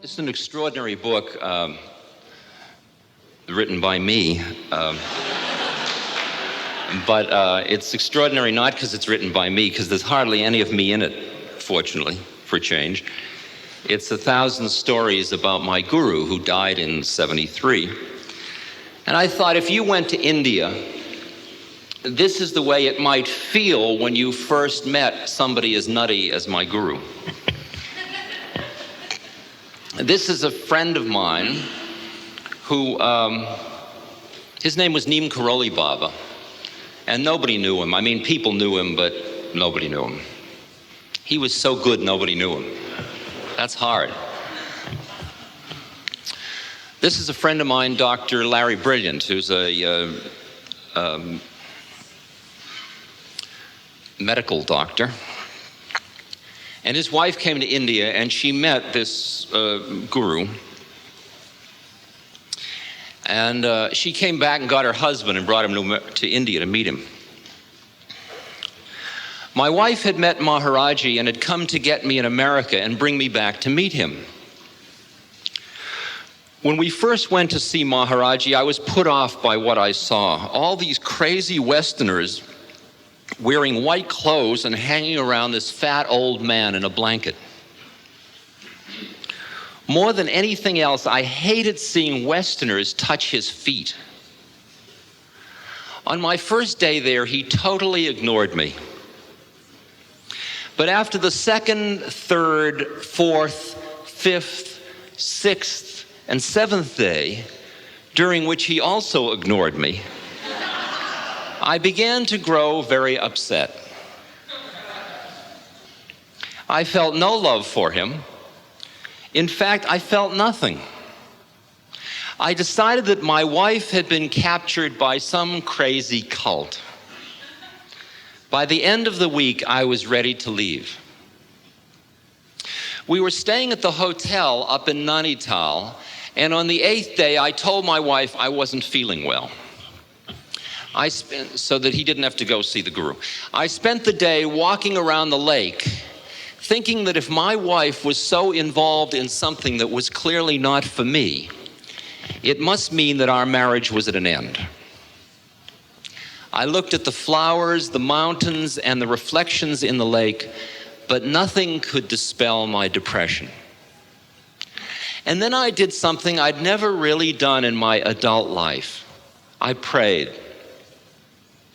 It's an extraordinary book written by me, but it's extraordinary not because it's written by me, because there's hardly any of me in it, fortunately, for a change. It's 1,000 stories about my guru who died in '73. And I thought, if you went to India, this is the way it might feel when you first met somebody as nutty as my guru. This is a friend of mine who, his name was Neem Karoli Baba, and nobody knew him. I mean, people knew him, but nobody knew him. He was so good, nobody knew him. That's hard. This is a friend of mine, Dr. Larry Brilliant, who's a medical doctor. And his wife came to India, and she met this guru. And she came back and got her husband and brought him to India to meet him. My wife had met Maharaj-ji and had come to get me in America and bring me back to meet him. When we first went to see Maharaj-ji, I was put off by what I saw. All these crazy Westerners wearing white clothes and hanging around this fat old man in a blanket. More than anything else, I hated seeing Westerners touch his feet. On my first day there, he totally ignored me. But after the second, third, fourth, fifth, sixth, and seventh day, during which he also ignored me, I began to grow very upset. I felt no love for him. In fact, I felt nothing. I decided that my wife had been captured by some crazy cult. By the end of the week, I was ready to leave. We were staying at the hotel up in Nainital, and on the 8th day, I told my wife I wasn't feeling well. So that he didn't have to go see the guru. I spent the day walking around the lake, thinking that if my wife was so involved in something that was clearly not for me, it must mean that our marriage was at an end. I looked at the flowers, the mountains, and the reflections in the lake, but nothing could dispel my depression. And then I did something I'd never really done in my adult life. I prayed.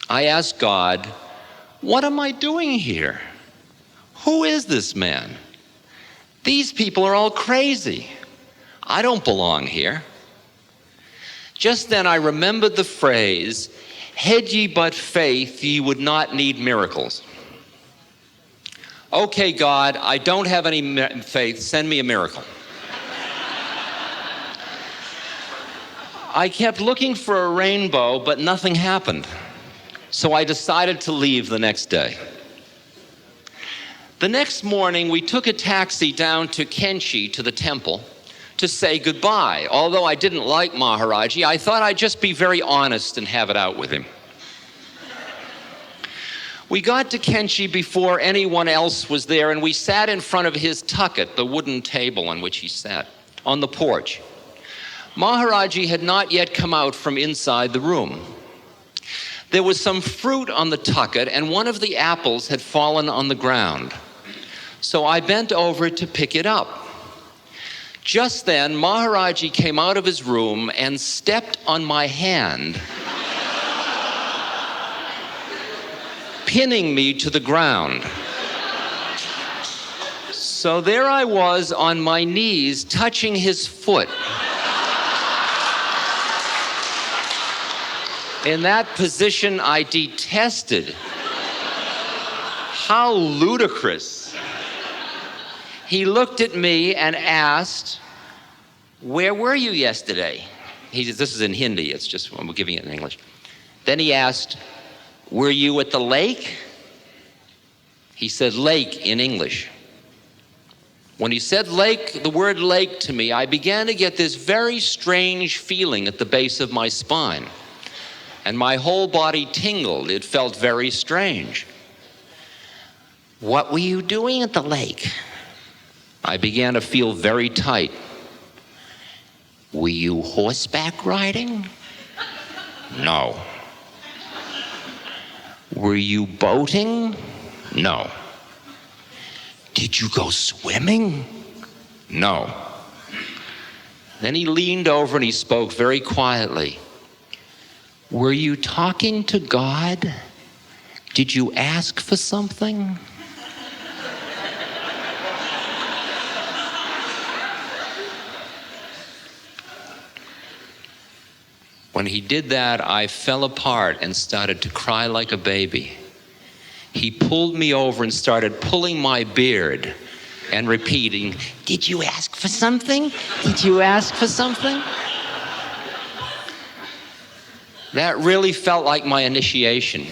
I asked God, what am I doing here? Who is this man? These people are all crazy. I don't belong here. Just then I remembered the phrase, had ye but faith, ye would not need miracles. Okay, God, I don't have any faith. Send me a miracle. I kept looking for a rainbow, but nothing happened. So I decided to leave the next day. The next morning, we took a taxi down to Kenchi, to the temple, to say goodbye. Although I didn't like Maharaj-ji, I thought I'd just be very honest and have it out with him. We got to Kenchi before anyone else was there, and we sat in front of his tucket, the wooden table on which he sat, on the porch. Maharaj-ji had not yet come out from inside the room. There was some fruit on the tucket, and one of the apples had fallen on the ground. So I bent over to pick it up. Just then, Maharaj-ji came out of his room and stepped on my hand, pinning me to the ground. So there I was on my knees, touching his foot. In that position, I detested. How ludicrous. He looked at me and asked, where were you yesterday? This is in Hindi, it's just, I'm giving it in English. Then he asked, were you at the lake? He said lake in English. When he said lake, the word lake to me, I began to get this very strange feeling at the base of my spine. And my whole body tingled. It felt very strange. What were you doing at the lake? I began to feel very tight. Were you horseback riding? No. Were you boating? No. Did you go swimming? No. Then he leaned over and he spoke very quietly. Were you talking to God? Did you ask for something? When he did that, I fell apart and started to cry like a baby. He pulled me over and started pulling my beard and repeating, did you ask for something? Did you ask for something? That really felt like my initiation.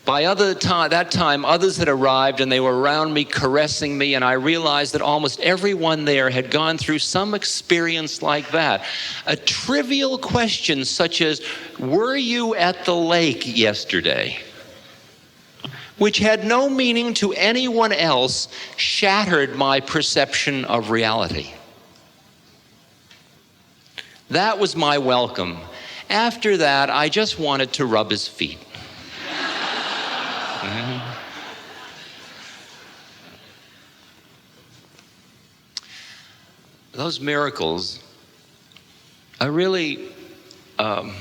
By that time, others had arrived and they were around me, caressing me, and I realized that almost everyone there had gone through some experience like that. A trivial question such as, were you at the lake yesterday? Which had no meaning to anyone else, shattered my perception of reality. That was my welcome. After that, I just wanted to rub his feet. Those miracles are really, the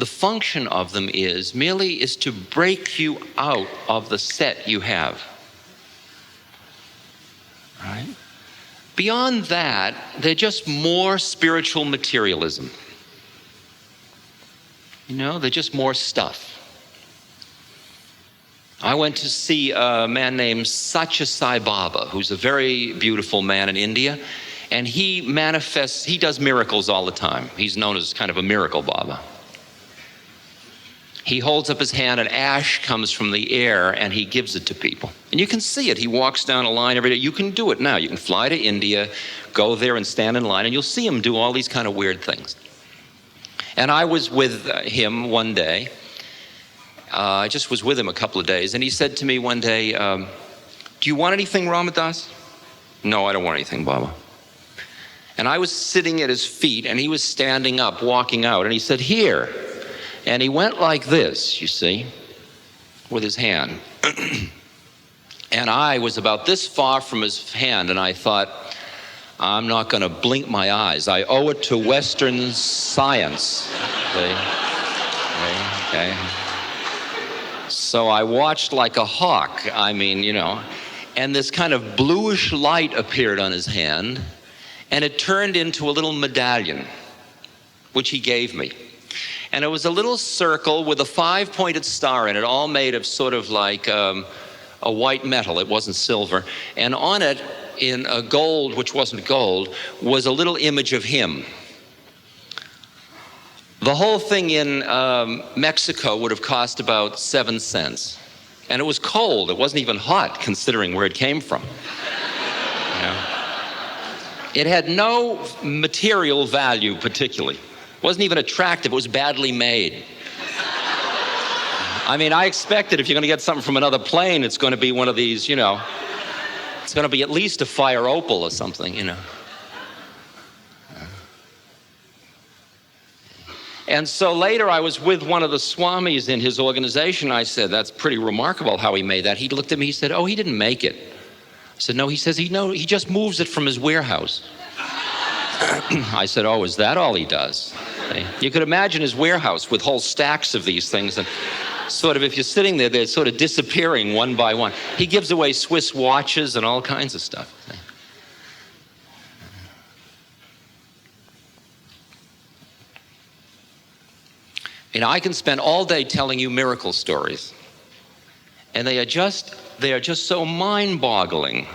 function of them is to break you out of the set you have. Right? Beyond that, they're just more spiritual materialism. They're just more stuff. I went to see a man named Satya Sai Baba, who's a very beautiful man in India, and he does miracles all the time. He's known as kind of a miracle Baba. He holds up his hand and ash comes from the air and he gives it to people. And you can see it. He walks down a line every day. You can do it now. You can fly to India, go there and stand in line, and you'll see him do all these kind of weird things. And I was with him one day. I just was with him a couple of days, and he said to me one day, do you want anything, Ramadas? No, I don't want anything, Baba. And I was sitting at his feet, and he was standing up, walking out, and he said, here. And he went like this, you see, with his hand. And I was about this far from his hand, and I thought, I'm not going to blink my eyes. I owe it to Western science. Okay. So I watched like a hawk, and this kind of bluish light appeared on his hand, and it turned into a little medallion, which he gave me. And it was a little circle with a 5-pointed star in it, all made of sort of like a white metal. It wasn't silver. And on it, in a gold, which wasn't gold, was a little image of him. The whole thing in Mexico would have cost about 7 cents. And it was cold. It wasn't even hot, considering where it came from. It had no material value, particularly. It wasn't even attractive. It was badly made. I expected if you're going to get something from another plane, it's going to be one of these, it's going to be at least a fire opal or something, And so later I was with one of the swamis in his organization. I said, that's pretty remarkable how he made that. He looked at me, he said, oh, he didn't make it. I said, no, he says, he just moves it from his warehouse. I said, oh, is that all he does? You could imagine his warehouse with whole stacks of these things, and sort of, if you're sitting there, they're sort of disappearing one by one. He gives away Swiss watches and all kinds of stuff. I can spend all day telling you miracle stories, and they are just so mind-boggling.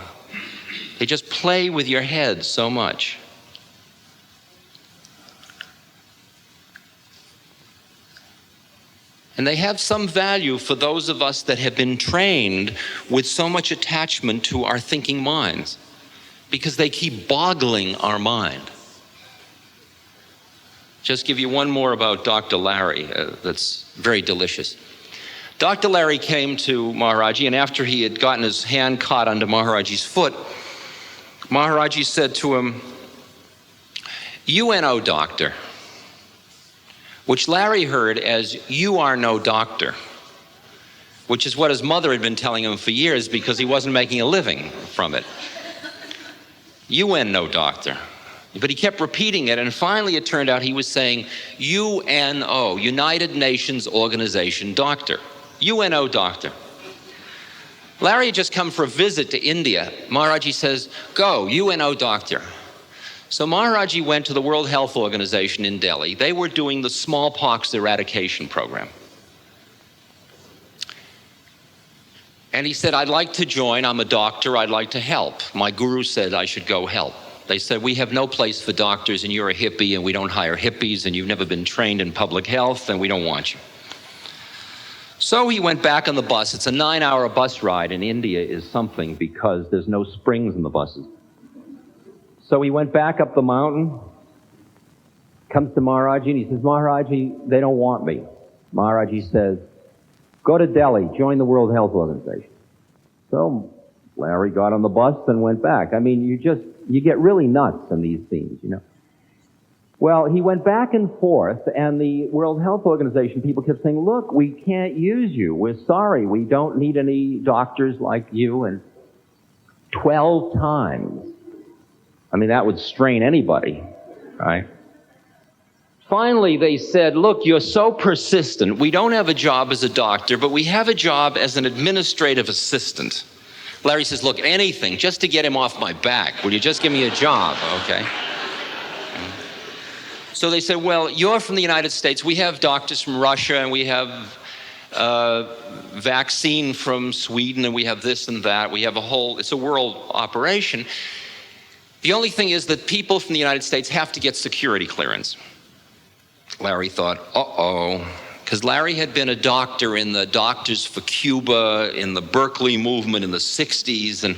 They just play with your head so much. And they have some value for those of us that have been trained with so much attachment to our thinking minds, because they keep boggling our mind. Just give you one more about Dr. Larry that's very delicious. Dr. Larry came to Maharaj-ji, and after he had gotten his hand caught under Maharaj-ji's foot, Maharaj-ji said to him, UNO doctor, which Larry heard as you are no doctor, which is what his mother had been telling him for years because he wasn't making a living from it. UNO doctor. But he kept repeating it, and finally it turned out he was saying UNO, United Nations Organization Doctor. UNO doctor. Larry had just come for a visit to India. Maharaj-ji says, go, UNO doctor. So Maharaj-ji went to the World Health Organization in Delhi. They were doing the smallpox eradication program. And he said, I'd like to join. I'm a doctor. I'd like to help. My guru said I should go help. They said, we have no place for doctors, and you're a hippie, and we don't hire hippies, and you've never been trained in public health, and we don't want you. So he went back on the bus. It's a 9-hour bus ride, and India is something because there's no springs in the buses. So he went back up the mountain, comes to Maharaj-ji, and he says, Maharaj-ji, they don't want me. Maharaj-ji says, go to Delhi, join the World Health Organization. So Larry got on the bus and went back. I mean, you get really nuts in these scenes, you know. Well, he went back and forth, and the World Health Organization people kept saying, look, we can't use you. We're sorry. We don't need any doctors like you. And 12 times. I mean, that would strain anybody, right? Finally, they said, look, you're so persistent. We don't have a job as a doctor, but we have a job as an administrative assistant. Larry says, look, anything, just to get him off my back. Will you just give me a job, okay? So they said, well, you're from the United States. We have doctors from Russia, and we have vaccine from Sweden, and we have this and that. We have it's a world operation. The only thing is that people from the United States have to get security clearance. Larry thought, uh-oh, because Larry had been a doctor in the Doctors for Cuba, in the Berkeley movement in the 60s, and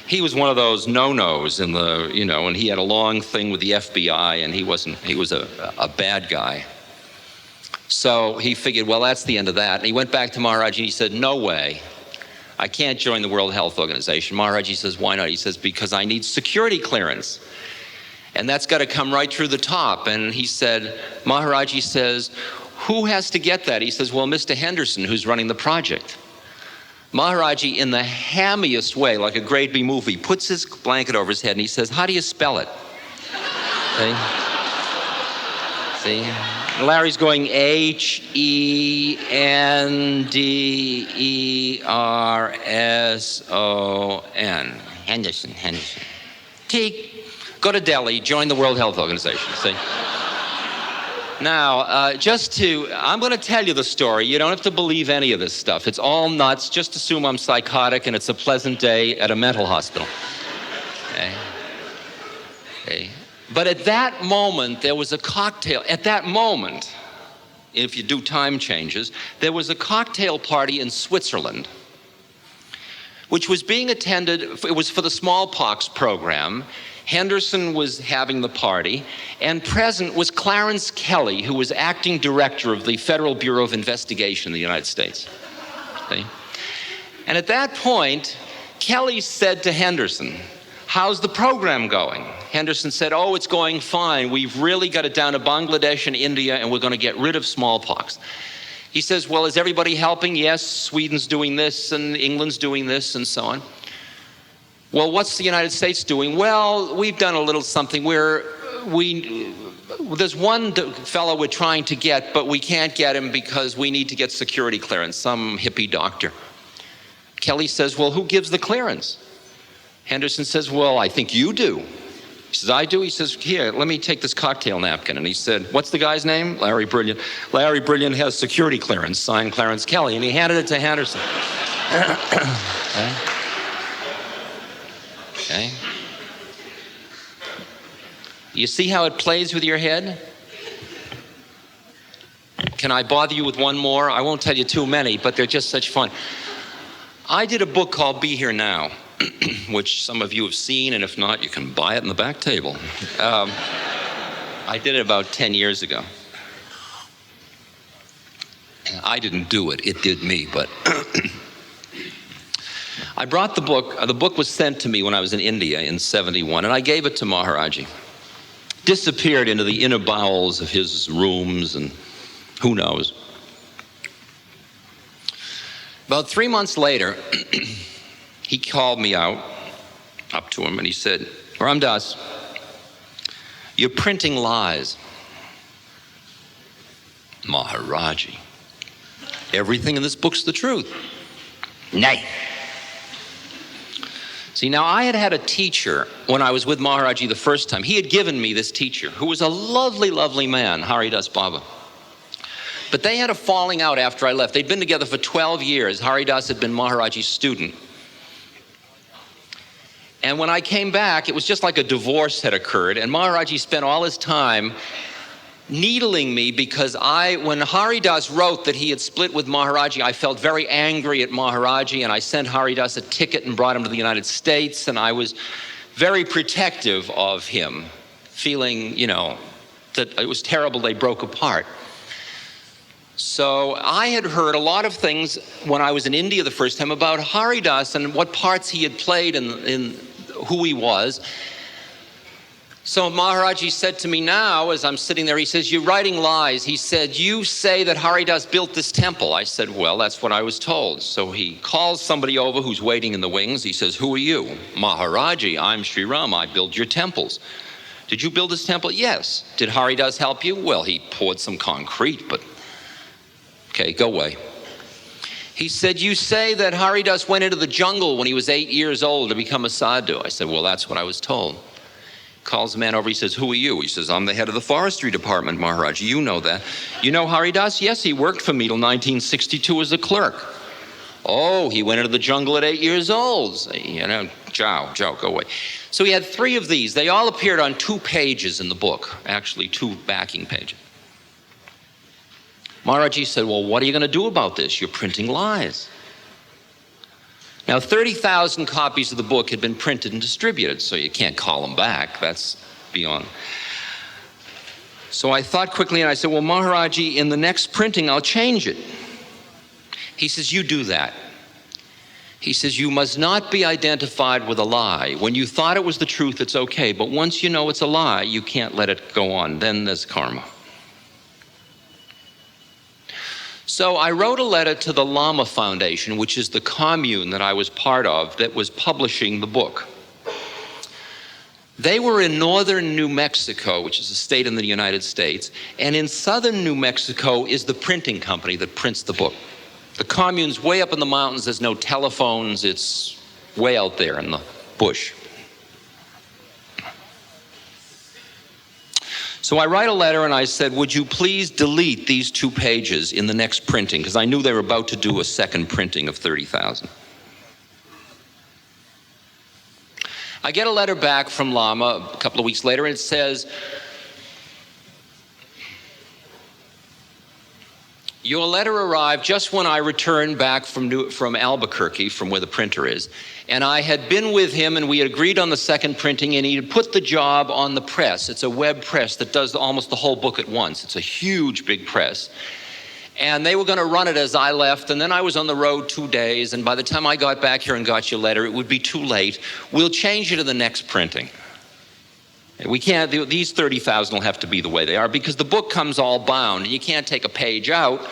he was one of those no-nos in the, you know, and he had a long thing with the FBI, and he was a bad guy. So he figured, well, that's the end of that. And he went back to Maharaj, and he said, no way. I can't join the World Health Organization. Maharaj-ji says, why not? He says, because I need security clearance. And that's got to come right through the top. And he said, Maharaj-ji says, who has to get that? He says, well, Mr. Henderson, who's running the project. Maharaj-ji, in the hammiest way, like a grade B movie, puts his blanket over his head and he says, how do you spell it? See? And Larry's going Henderson. Henderson. Teak. Go to Delhi, join the World Health Organization, see? Now, I'm going to tell you the story. You don't have to believe any of this stuff. It's all nuts. Just assume I'm psychotic and it's a pleasant day at a mental hospital. Okay. But at that moment, there was a cocktail. At that moment, if you do time changes, there was a cocktail party in Switzerland, which was being attended. It was for the smallpox program. Henderson was having the party, and present was Clarence Kelly, who was acting director of the Federal Bureau of Investigation in the United States. Okay? And at that point, Kelly said to Henderson, how's the program going? Henderson said, oh, it's going fine. We've really got it down to Bangladesh and India, and we're going to get rid of smallpox. He says, well, is everybody helping? Yes, Sweden's doing this, and England's doing this, and so on. Well, what's the United States doing? Well, we've done a little something where there's one fellow we're trying to get, but we can't get him because we need to get security clearance, some hippie doctor. Kelly says, well, who gives the clearance? Henderson says, well, I think you do. He says, I do? He says, here, let me take this cocktail napkin. And he said, what's the guy's name? Larry Brilliant. Larry Brilliant has security clearance, signed Clarence Kelly. And he handed it to Henderson. Okay. You see how it plays with your head? Can I bother you with one more? I won't tell you too many, but they're just such fun. I did a book called Be Here Now, which some of you have seen, and if not, you can buy it in the back table. I did it about 10 years ago. I didn't do it, it did me, but I brought the book was sent to me when I was in India in '71, and I gave it to Maharaj-ji. disappeared into the inner bowels of his rooms, and who knows. About 3 months later, he called me up to him, and he said, Ram Dass, you're printing lies. Maharaj-ji, everything in this book's the truth. Nay. See, now I had a teacher when I was with Maharaj-ji the first time. He had given me this teacher who was a lovely, lovely man, Haridas Baba. But they had a falling out after I left. They'd been together for 12 years. Haridas had been Maharaj-ji's student. And when I came back, it was just like a divorce had occurred. And Maharaj-ji spent all his time needling me because when Haridas wrote that he had split with Maharaj-ji, I felt very angry at Maharaj-ji, and I sent Haridas a ticket and brought him to the United States, and I was very protective of him, feeling, that it was terrible they broke apart. So I had heard a lot of things when I was in India the first time about Haridas and what parts he had played in who he was. So Maharaj-ji said to me now, as I'm sitting there, he says, you're writing lies. He said, you say that Haridas built this temple. I said, well, that's what I was told. So he calls somebody over who's waiting in the wings. He says, who are you? Maharaj-ji, I'm Sri Ram. I build your temples. Did you build this temple? Yes. Did Haridas help you? Well, he poured some concrete, but okay, go away. He said, you say that Haridas went into the jungle when he was 8 years old to become a sadhu. I said, well, that's what I was told. Calls the man over, he says, who are you? He says, I'm the head of the forestry department, Maharaj. You know that. You know Haridas? Yes, he worked for me till 1962 as a clerk. Oh, he went into the jungle at 8 years old. Joe, go away. So he had 3 of these. They all appeared on 2 pages in the book, actually 2 backing pages. Maharaj-ji said, well, what are you going to do about this? You're printing lies. Now, 30,000 copies of the book had been printed and distributed, so you can't call them back. That's beyond. So I thought quickly, and I said, well, Maharaj-ji, in the next printing, I'll change it. He says, you do that. He says, you must not be identified with a lie. When you thought it was the truth, it's okay. But once you know it's a lie, you can't let it go on. Then there's karma. So I wrote a letter to the Lama Foundation, which is the commune that I was part of that was publishing the book. They were in northern New Mexico, which is a state in the United States, and in southern New Mexico is the printing company that prints the book. The commune's way up in the mountains, there's no telephones, it's way out there in the bush. So I write a letter and I said, would you please delete these 2 pages in the next printing, because I knew they were about to do a second printing of 30,000. I get a letter back from Lama a couple of weeks later, and it says, your letter arrived just when I returned back from Albuquerque, from where the printer is, and I had been with him and we had agreed on the second printing, and he had put the job on the press. It's a web press that does almost the whole book at once. It's a huge, big press. And they were going to run it as I left, and then I was on the road 2 days, and by the time I got back here and got your letter, it would be too late. We'll change it in the next printing. We can't, these 30,000 will have to be the way they are, because the book comes all bound, and you can't take a page out.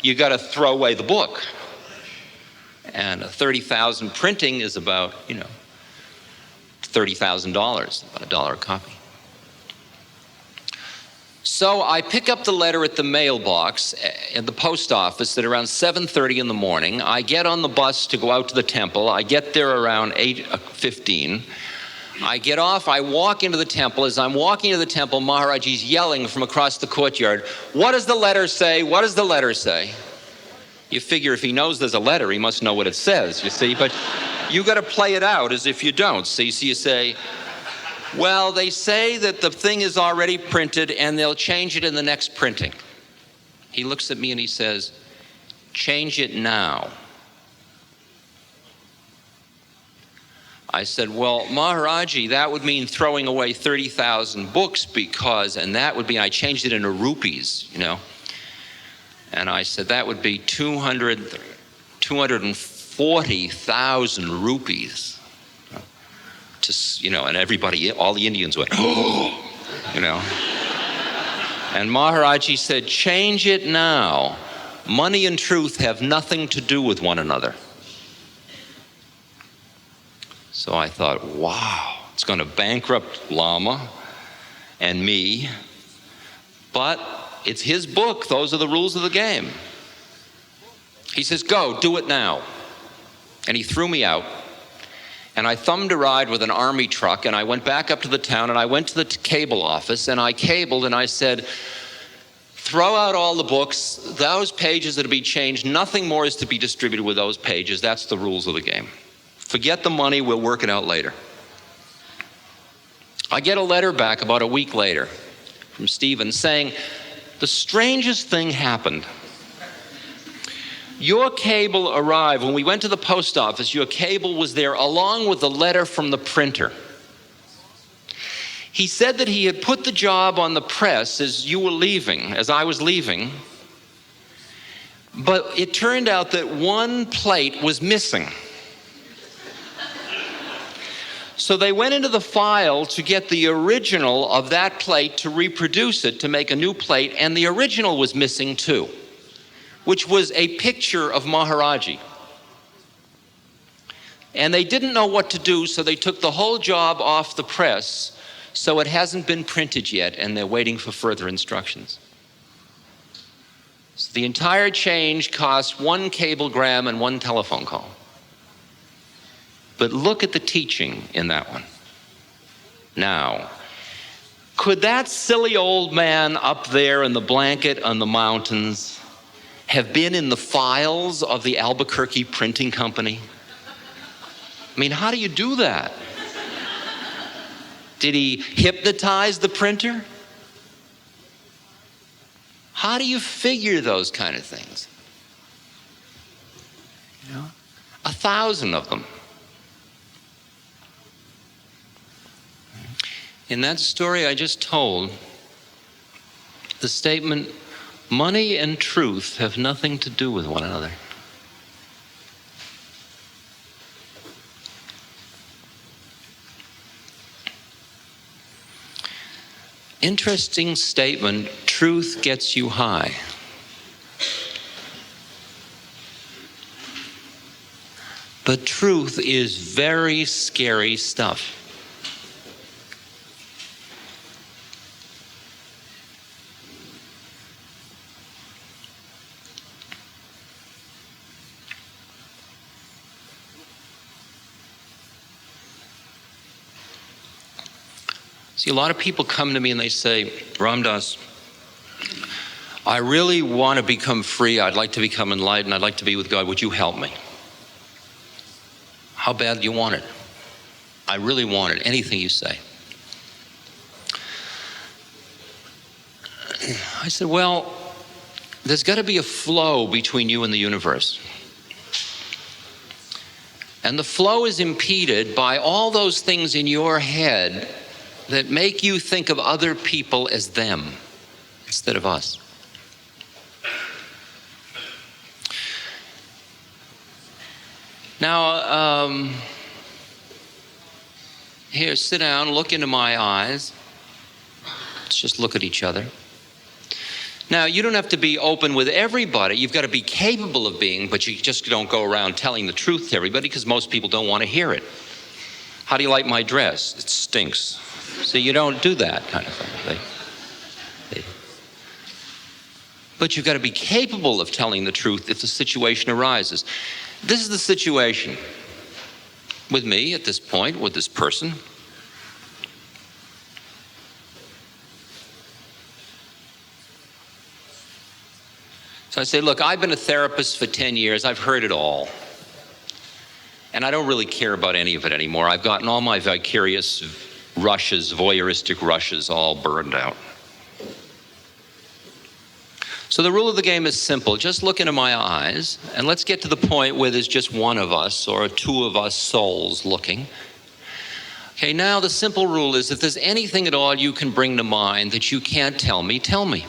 You got to throw away the book. And a 30,000 printing is about, $30,000, about $1 a copy. So I pick up the letter at the mailbox at the post office at around 7:30 in the morning. I get on the bus to go out to the temple. I get there around 8:15. I get off, I walk into the temple. As I'm walking into the temple, Maharaj-ji's yelling from across the courtyard, what does the letter say? What does the letter say? You figure if he knows there's a letter, he must know what it says, you see, but you got to play it out as if you don't, see? So you say, well, they say that the thing is already printed and they'll change it in the next printing. He looks at me and he says, change it now. I said, well, Maharaj-ji, that would mean throwing away 30,000 books and that would be, I changed it into rupees, And I said, that would be 240,000 rupees. And everybody, all the Indians went, oh! you know. And Maharaj-ji said, change it now. Money and truth have nothing to do with one another. So I thought, wow, it's going to bankrupt Lama and me, but it's his book. Those are the rules of the game. He says, go, do it now. And he threw me out. And I thumbed a ride with an army truck, and I went back up to the town, and I went to the cable office, and I cabled, and I said, throw out all the books, those pages that will be changed, nothing more is to be distributed with those pages. That's the rules of the game. Forget the money, we'll work it out later. I get a letter back about a week later from Stephen saying, the strangest thing happened. Your cable arrived. When we went to the post office, your cable was there along with the letter from the printer. He said that he had put the job on the press as you were leaving, as I was leaving, but it turned out that one plate was missing. So they went into the file to get the original of that plate to reproduce it, to make a new plate, and the original was missing too, which was a picture of Maharaj-ji. And they didn't know what to do, so they took the whole job off the press, so it hasn't been printed yet, and they're waiting for further instructions. So the entire change cost 1 cablegram and 1 telephone call. But look at the teaching in that one. Now, could that silly old man up there in the blanket on the mountains have been in the files of the Albuquerque printing company? I mean, how do you do that? Did he hypnotize the printer? How do you figure those kind of things? You know, 1,000 of them. In that story I just told, the statement, money and truth have nothing to do with one another. Interesting statement, truth gets you high. But truth is very scary stuff. See, a lot of people come to me and they say, Ram Dass, I really want to become free. I'd like to become enlightened. I'd like to be with God. Would you help me? How bad do you want it? I really want it. Anything you say. I said, well, there's got to be a flow between you and the universe. And the flow is impeded by all those things in your head that make you think of other people as them instead of us. Now, here, sit down, look into my eyes. Let's just look at each other. Now, you don't have to be open with everybody. You've got to be capable of being, but you just don't go around telling the truth to everybody because most people don't want to hear it. How do you like my dress? It stinks. So you don't do that kind of thing. But you've got to be capable of telling the truth if the situation arises. This is the situation with me at this point, with this person. So I say, look, I've been a therapist for 10 years. I've heard it all. And I don't really care about any of it anymore. I've gotten all my vicarious rushes, voyeuristic rushes, all burned out. So the rule of the game is simple. Just look into my eyes, and let's get to the point where there's just one of us or 2 of us souls looking. Okay, now the simple rule is if there's anything at all you can bring to mind that you can't tell me, tell me.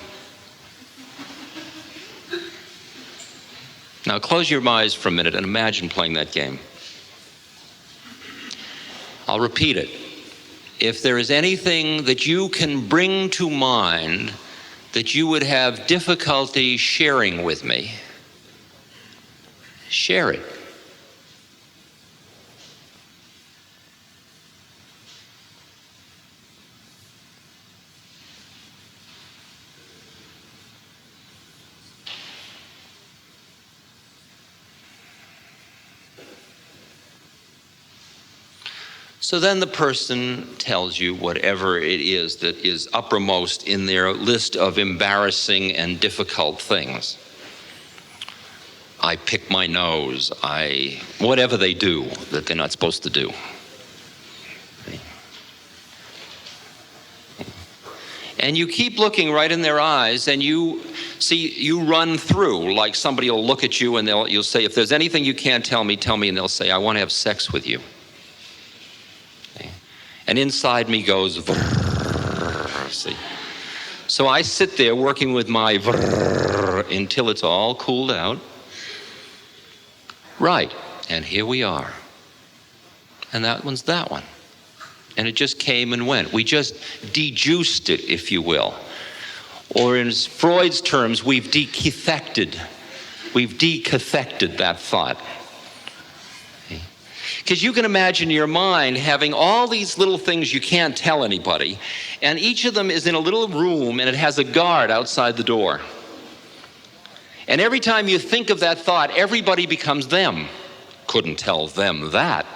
Now close your eyes for a minute and imagine playing that game. I'll repeat it. if there is anything that you can bring to mind that you would have difficulty sharing with me, share it. So then the person tells you whatever it is that is uppermost in their list of embarrassing and difficult things. I pick my nose, whatever they do that they're not supposed to do. And you keep looking right in their eyes, and you run through, like somebody will look at you and you'll say, if there's anything you can't tell me, and they'll say, I want to have sex with you. And inside me goes, vrrr, see. So I sit there working with my vrrr until it's all cooled out. Right, and here we are. And that one's that one. And it just came and went. We just dejuiced it, if you will. Or in Freud's terms, we've decathected. We've decathected that thought. Because you can imagine your mind having all these little things you can't tell anybody, and each of them is in a little room, and it has a guard outside the door. And every time you think of that thought, everybody becomes them. Couldn't tell them that.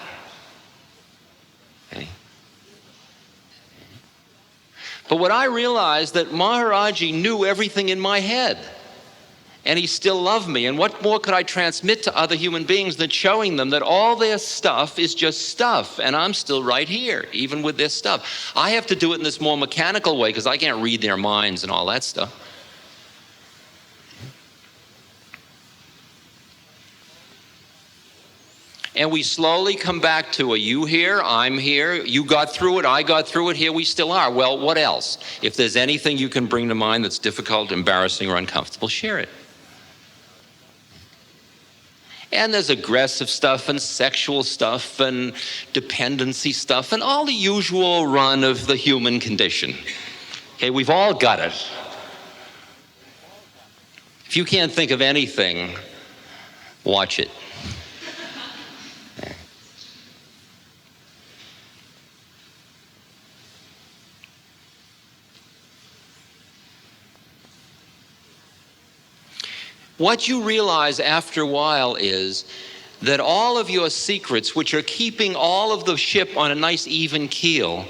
Okay. But what I realized, that Maharaj-ji knew everything in my head. And he still loved me. And what more could I transmit to other human beings than showing them that all their stuff is just stuff, and I'm still right here, even with their stuff. I have to do it in this more mechanical way because I can't read their minds and all that stuff. And we slowly come back to a you here, I'm here, you got through it, I got through it, here we still are. Well, what else? If there's anything you can bring to mind that's difficult, embarrassing, or uncomfortable, share it. And there's aggressive stuff and sexual stuff and dependency stuff and all the usual run of the human condition. Okay, we've all got it. If you can't think of anything, watch it. What you realize after a while is that all of your secrets, which are keeping all of the ship on a nice even keel,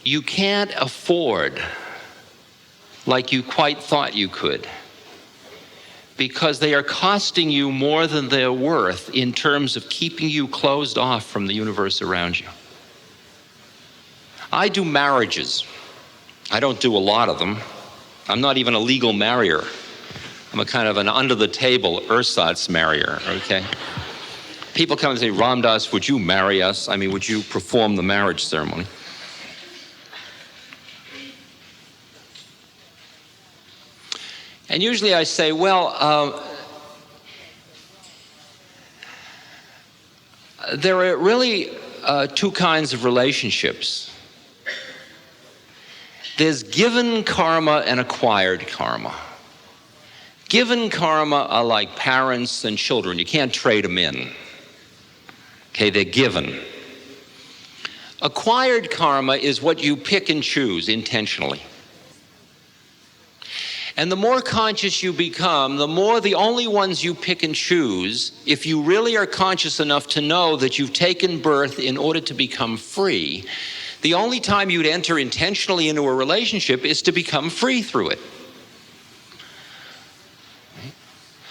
you can't afford like you quite thought you could, because they are costing you more than they're worth in terms of keeping you closed off from the universe around you. I do marriages. I don't do a lot of them. I'm not even a legal marrier. I'm a kind of an under-the-table ersatz marrier, okay? People come and say, Ram Dass, would you marry us? I mean, would you perform the marriage ceremony? And usually I say, well, there are really two kinds of relationships. There's given karma and acquired karma. Given karma are like parents and children. You can't trade them in. Okay, they're given. Acquired karma is what you pick and choose intentionally. And the more conscious you become, the more the only ones you pick and choose, if you really are conscious enough to know that you've taken birth in order to become free, the only time you'd enter intentionally into a relationship is to become free through it.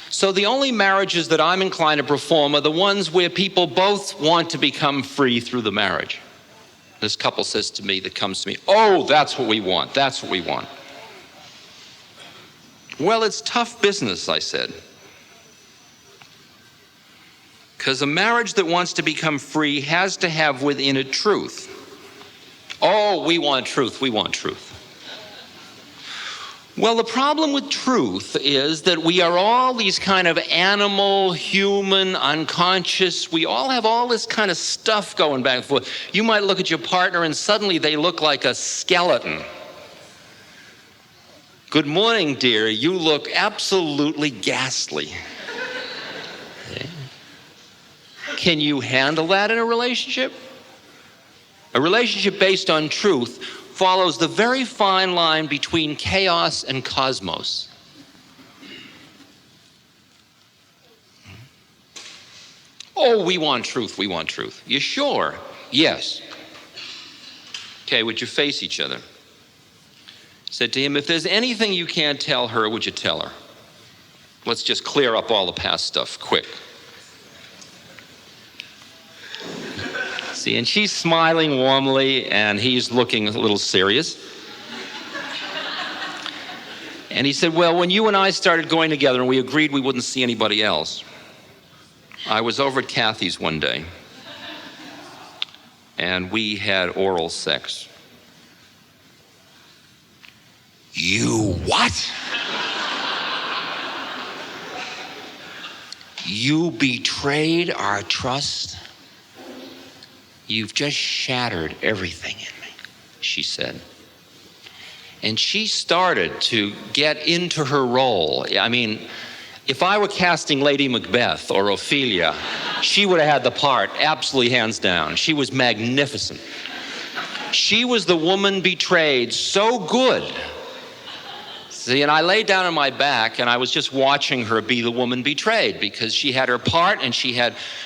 So the only marriages that I'm inclined to perform are the ones where people both want to become free through the marriage. This couple says to me, that comes to me, oh, that's what we want, that's what we want. Well, it's tough business, I said. Because a marriage that wants to become free has to have within it truth. Oh, we want truth, we want truth. Well, the problem with truth is that we are all these kind of animal, human, unconscious. We all have all this kind of stuff going back and forth. You might look at your partner and suddenly they look like a skeleton. Good morning, dear. You look absolutely ghastly. Okay. Can you handle that in a relationship? A relationship based on truth follows the very fine line between chaos and cosmos. Oh, we want truth, we want truth. You sure? Yes. Okay, would you face each other? Said to him, if there's anything you can't tell her, would you tell her? Let's just clear up all the past stuff, quick. See, and she's smiling warmly, and he's looking a little serious. And he said, well, when you and I started going together and we agreed we wouldn't see anybody else, I was over at Kathy's one day, and we had oral sex. You what? You betrayed our trust? You've just shattered everything in me, she said. And she started to get into her role. I mean, if I were casting Lady Macbeth or Ophelia, she would have had the part, absolutely hands down. She was magnificent. She was the woman betrayed, so good. See, and I laid down on my back and I was just watching her be the woman betrayed, because she had her part and she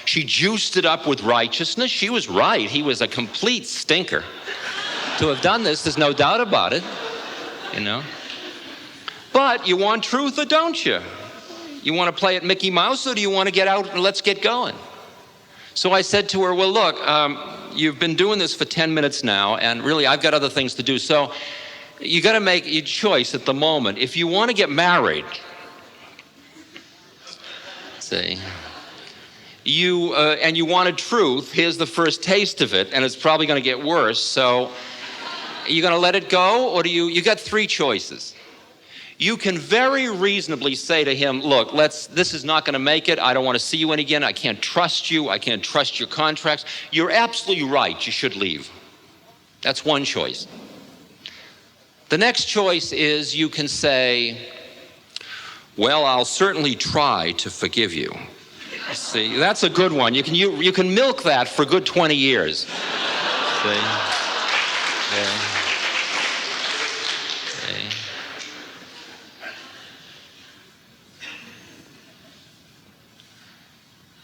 juiced it up with righteousness. She was right. He was a complete stinker. To have done this, there's no doubt about it, you know. But you want truth or don't you? You want to play at Mickey Mouse, or do you want to get out and let's get going? So I said to her, well, look, you've been doing this for 10 minutes now, and really I've got other things to do. So you got to make your choice at the moment. If you want to get married, see, and you wanted truth, here's the first taste of it, and it's probably going to get worse. So are you going to let it go, or you got three choices. You can very reasonably say to him, look, this is not going to make it. I don't want to see you again. I can't trust you. I can't trust your contracts. You're absolutely right. You should leave. That's one choice. The next choice is you can say, well, I'll certainly try to forgive you. See, that's a good one. You can milk that for a good 20 years. See? Yeah. Okay.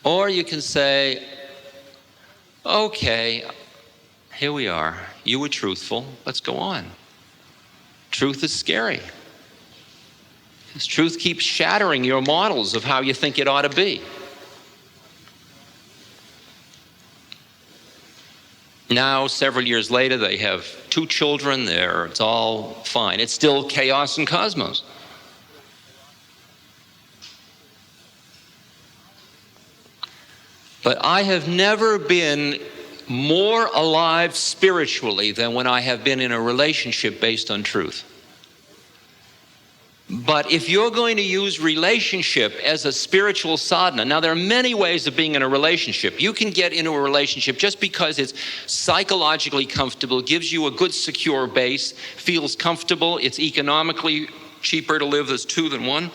Or you can say, okay, here we are. You were truthful. Let's go on. Truth is scary. Because truth keeps shattering your models of how you think it ought to be. Now, several years later, they have 2 children. It's all fine. It's still chaos and cosmos. But I have never been more alive spiritually than when I have been in a relationship based on truth. But if you're going to use relationship as a spiritual sadhana, now there are many ways of being in a relationship. You can get into a relationship just because it's psychologically comfortable, gives you a good secure base, feels comfortable, it's economically cheaper to live as 2 than 1.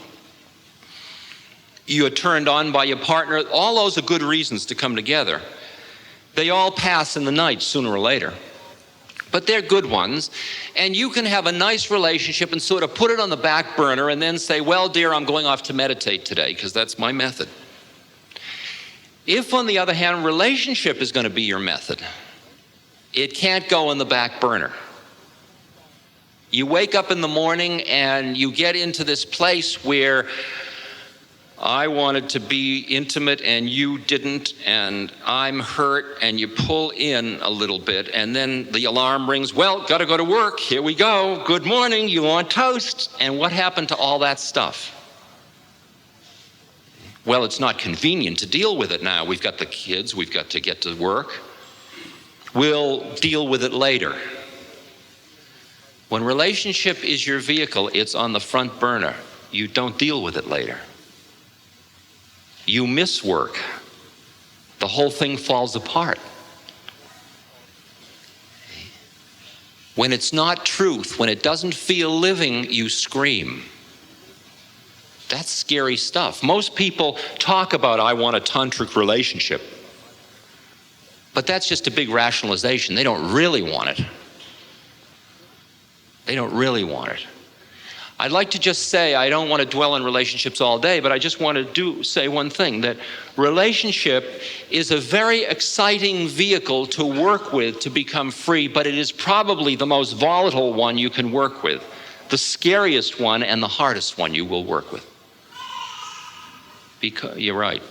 You're turned on by your partner. All those are good reasons to come together. They all pass in the night sooner or later. But they're good ones. And you can have a nice relationship and sort of put it on the back burner and then say, well, dear, I'm going off to meditate today because that's my method. If, on the other hand, relationship is going to be your method, it can't go on the back burner. You wake up in the morning and you get into this place where I wanted to be intimate and you didn't, and I'm hurt, and you pull in a little bit, and then the alarm rings. Well, gotta go to work. Here we go. Good morning. You want toast? And what happened to all that stuff? Well, it's not convenient to deal with it now. We've got the kids. We've got to get to work. We'll deal with it later. When relationship is your vehicle, it's on the front burner. You don't deal with it later. You miss work. The whole thing falls apart. When it's not truth, when it doesn't feel living, you scream. That's scary stuff. Most people talk about, I want a tantric relationship. But that's just a big rationalization. They don't really want it. They don't really want it. I'd like to just say, I don't want to dwell on relationships all day, but I just want to say one thing, that relationship is a very exciting vehicle to work with to become free, but it is probably the most volatile one you can work with, the scariest one and the hardest one you will work with. Because you're right.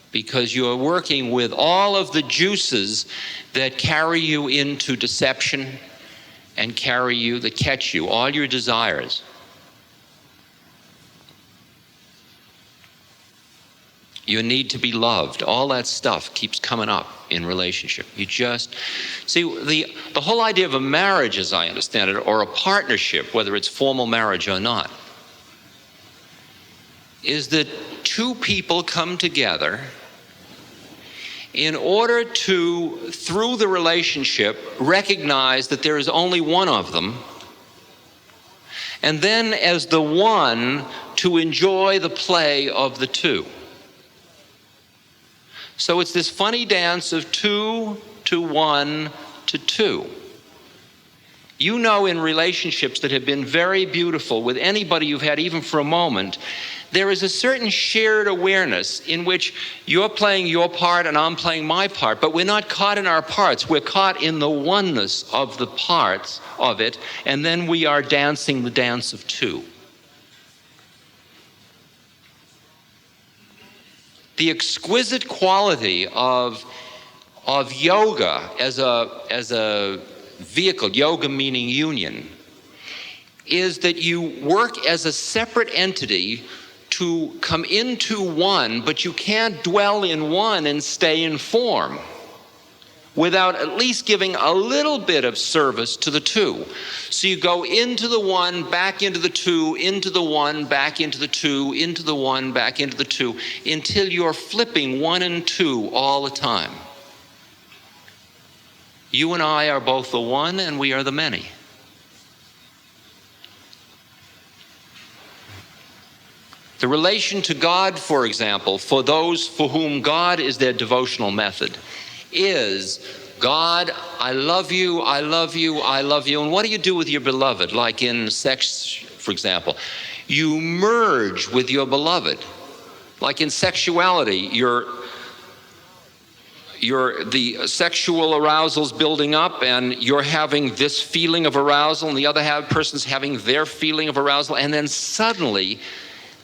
Because you are working with all of the juices that carry you into deception and that catch you, all your desires. You need to be loved. All that stuff keeps coming up in relationship. You just see the whole idea of a marriage, as I understand it, or a partnership, whether it's formal marriage or not, is that two people come together in order to, through the relationship, recognize that there is only one of them, and then as the one to enjoy the play of the two. So it's this funny dance of 2 to 1 to 2. You know, in relationships that have been very beautiful with anybody you've had even for a moment, there is a certain shared awareness in which you're playing your part and I'm playing my part, but we're not caught in our parts. We're caught in the oneness of the parts of it, and then we are dancing the dance of two. The exquisite quality of yoga as a vehicle, yoga meaning union, is that you work as a separate entity to come into one, but you can't dwell in one and stay in form without at least giving a little bit of service to the two. So you go into the one, back into the two, into the one, back into the two, into the one, back into the two, until you're flipping 1 and 2 all the time. You and I are both the one and we are the many. The relation to God, for example, for those for whom God is their devotional method, is, God, I love you, I love you, I love you. And what do you do with your beloved? Like in sex, for example, you merge with your beloved. Like in sexuality, the sexual arousal's building up and you're having this feeling of arousal and the other person's having their feeling of arousal, and then suddenly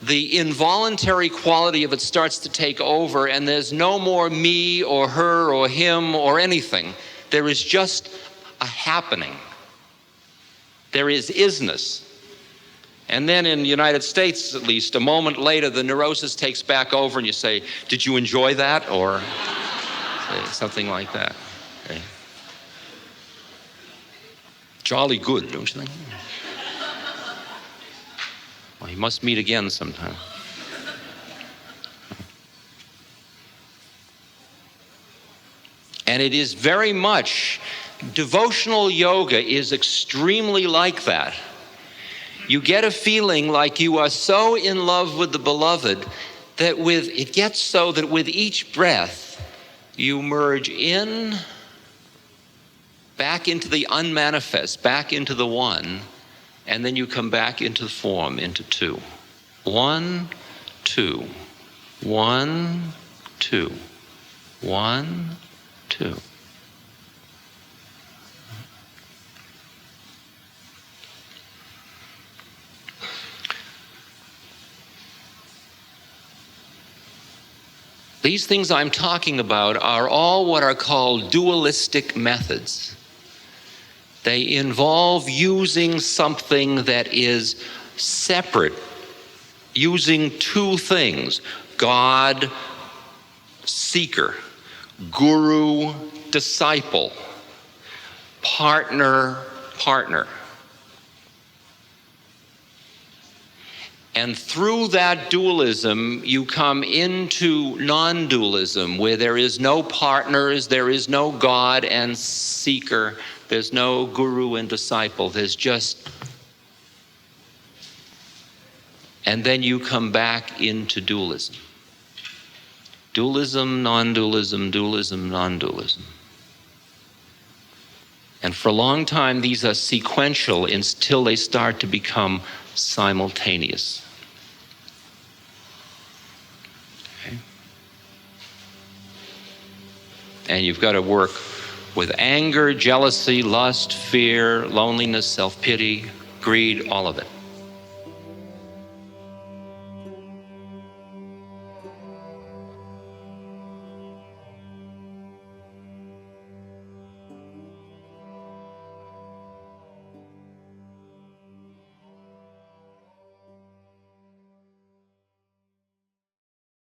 the involuntary quality of it starts to take over, and there's no more me or her or him or anything. There is just a happening. There is isness. And then in the United States, at least, a moment later, the neurosis takes back over and you say, did you enjoy that? Or something like that. Okay. Jolly good, don't you think? Well, you must meet again sometime. And it is very much, devotional yoga is extremely like that. You get a feeling like you are so in love with the beloved that it gets so that with each breath, you merge in, back into the unmanifest, back into the one, and then you come back into form, into 2. 1, 2. 1, 2. 1, 2. These things I'm talking about are all what are called dualistic methods. They involve using something that is separate, using 2 things, God, seeker, guru, disciple, partner, partner. And through that dualism, you come into non-dualism, where there is no partners, there is no God and seeker, there's no guru and disciple, there's just... And then you come back into dualism. Dualism, non-dualism, dualism, non-dualism. And for a long time, these are sequential until they start to become simultaneous. Okay. And you've got to work with anger, jealousy, lust, fear, loneliness, self-pity, greed, all of it.